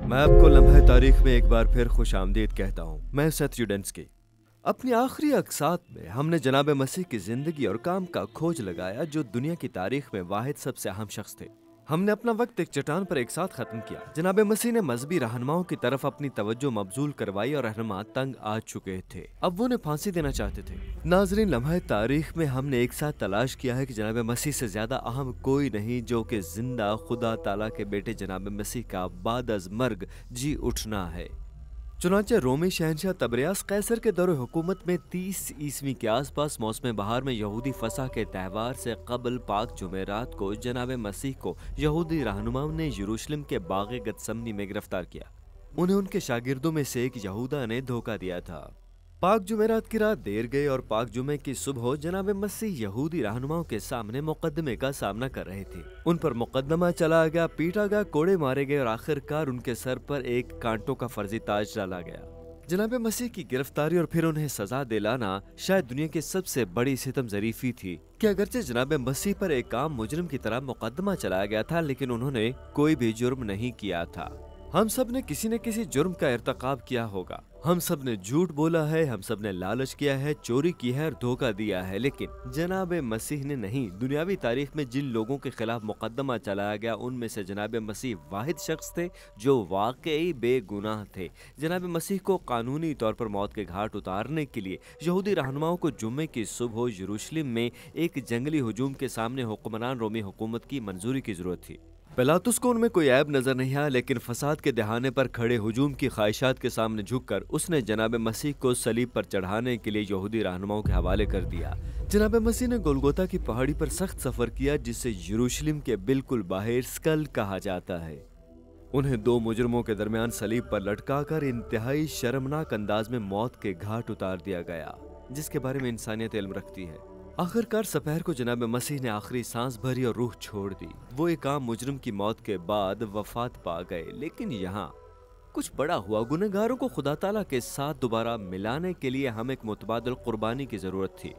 मैं आपको लम्हे तारीख में एक बार फिर खुश आमदीद कहता हूँ। मैं सेथ यूडेंस्की। अपनी आखिरी अक़सात में हमने जनाब मसीह की ज़िंदगी और काम का खोज लगाया जो दुनिया की तारीख में वाहिद सबसे अहम शख्स थे। हमने अपना वक्त एक चट्टान पर एक साथ ख़त्म किया। जनाब मसीह ने मजहबी रहनुमाओं की तरफ अपनी तवज्जो मबजूल करवाई और रहनुमा तंग आ चुके थे। अब वो उन्हें फांसी देना चाहते थे। नाज़रीन, लम्हे तारीख में हमने एक साथ तलाश किया है कि जनाब मसीह से ज़्यादा अहम कोई नहीं जो कि जिंदा खुदा ताला के बेटे जनाब मसीह का बाद अज़ मर्ग जी उठना है। चुनांचे रोमी शहनशाह तबरियास कैसर के दौर हुकूमत में 30 ईस्वी के आसपास मौसम बहार में यहूदी फसा के त्यौहार से कबल पाक जुमेरात को जनाब मसीह को यहूदी रहनुमाओं ने यरूशलेम के बाग़े गतसमनी में गिरफ्तार किया। उन्हें उनके शागिर्दों में से एक यहूदा ने धोखा दिया था। पाक जुमेरात की रात देर गई और पाक जुमे की सुबह जनाब मसीह यहूदी रहनुमाओं के सामने मुकदमे का सामना कर रहे थे। उन पर मुकदमा चला गया, पीटा गया, कोड़े मारे गए और आखिरकार उनके सर पर एक कांटों का फर्जी ताज डाला गया। जनाब मसीह की गिरफ्तारी और फिर उन्हें सजा दिलाना शायद दुनिया की सबसे बड़ी सितम ज़रीफी थी कि अगरचे जनाब मसीह पर एक आम मुजरिम की तरह मुकदमा चलाया गया था, लेकिन उन्होंने कोई भी जुर्म नहीं किया था। हम सब ने किसी न किसी जुर्म का इर्तकाब किया होगा। हम सब ने झूठ बोला है, हम सब ने लालच किया है, चोरी की है और धोखा दिया है, लेकिन जनाब मसीह ने नहीं। दुनियावी तारीख में जिन लोगों के खिलाफ मुकदमा चलाया गया उनमें से जनाब मसीह वाहिद शख्स थे जो वाकई बेगुनाह थे। जनाब मसीह को कानूनी तौर पर मौत के घाट उतारने के लिए यहूदी रहनुमाओं को जुम्मे की सुबह यरूशलेम में एक जंगली हुजूम के सामने हुक्मरान रोमी हुकूमत की मंजूरी की जरूरत थी। पिलातुस को उनमें कोई ऐब नजर नहीं आया, लेकिन फसाद के दहाने पर खड़े हुजूम की ख्वाहिशात के सामने झुककर उसने जनाब मसीह को सलीब पर चढ़ाने के लिए यहूदी रहनुमाओं के हवाले कर दिया। जनाब मसीह ने गोलगोता की पहाड़ी पर सख्त सफर किया जिसे यरूशलेम के बिल्कुल बाहर स्कल कहा जाता है। उन्हें दो मुजरमों के दरमियान सलीब पर लटकाकर इंतहाई शर्मनाक अंदाज में मौत के घाट उतार दिया गया, जिसके बारे में इंसानियत इल्म रखती है। आखिरकार सपहर को जनाब मसीह ने आखिरी सांस भरी और रूह छोड़ दी। वो एक आम मुजरिम की मौत के बाद वफात पा गए, लेकिन यहाँ कुछ बड़ा हुआ। गुनहगारों को खुदा ताला के साथ दोबारा मिलाने के लिए हमें एक मुतबादिल कुर्बानी की जरूरत थी।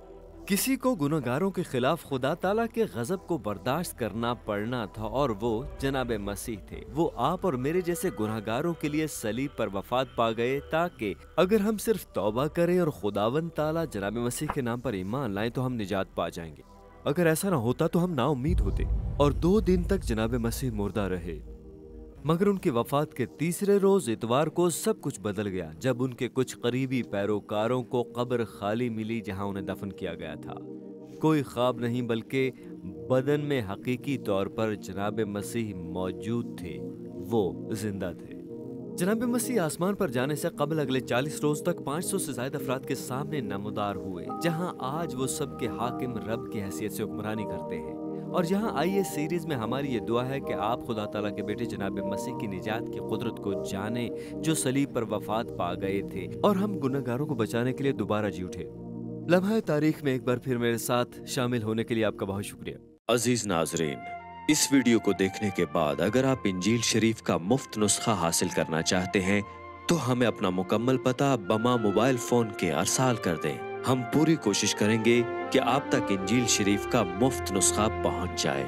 किसी को गुनहगारों के खिलाफ खुदा ताला के गजब को बर्दाश्त करना पड़ना था और वो जनाब मसीह थे। वो आप और मेरे जैसे गुनहगारों के लिए सलीब पर वफात पा गए ताकि अगर हम सिर्फ तौबा करें और खुदावन ताला जनाब मसीह के नाम पर ईमान लाएं तो हम निजात पा जाएंगे। अगर ऐसा ना होता तो हम नाउम्मीद होते। और 2 दिन तक जनाब मसीह मुर्दा रहे, मगर उनकी वफात के तीसरे रोज इतवार को सब कुछ बदल गया जब उनके कुछ करीबी पैरोकारों को कब्र खाली मिली जहां उन्हें दफन किया गया था। कोई ख्वाब नहीं बल्कि बदन में हकीकी तौर पर जनाब मसीह मौजूद थे, वो जिंदा थे। जनाब मसीह आसमान पर जाने से कबल अगले 40 रोज तक 500 से ज्यादा अफराद के सामने नमदार हुए, जहां आज वो सबके हाकिम रब की हैसियत से हुक्मरानी करते हैं। और यहाँ आइए सीरीज में हमारी ये दुआ है कि आप खुदा ताला के बेटे जनाब मसीह की निजात की कुदरत को जाने जो सलीब पर वफात पा गए थे और हम गुनहगारों को बचाने के लिए दोबारा जी उठे। लम्हा तारीख में एक बार फिर मेरे साथ शामिल होने के लिए आपका बहुत शुक्रिया। अजीज नाजरीन, इस वीडियो को देखने के बाद अगर आप इंजील शरीफ का मुफ्त नुस्खा हासिल करना चाहते हैं तो हमें अपना मुकम्मल पता बमा मोबाइल फोन के अरसाल कर दें। हम पूरी कोशिश करेंगे कि आप तक इंजील शरीफ का मुफ्त नुस्खा पहुंच जाए।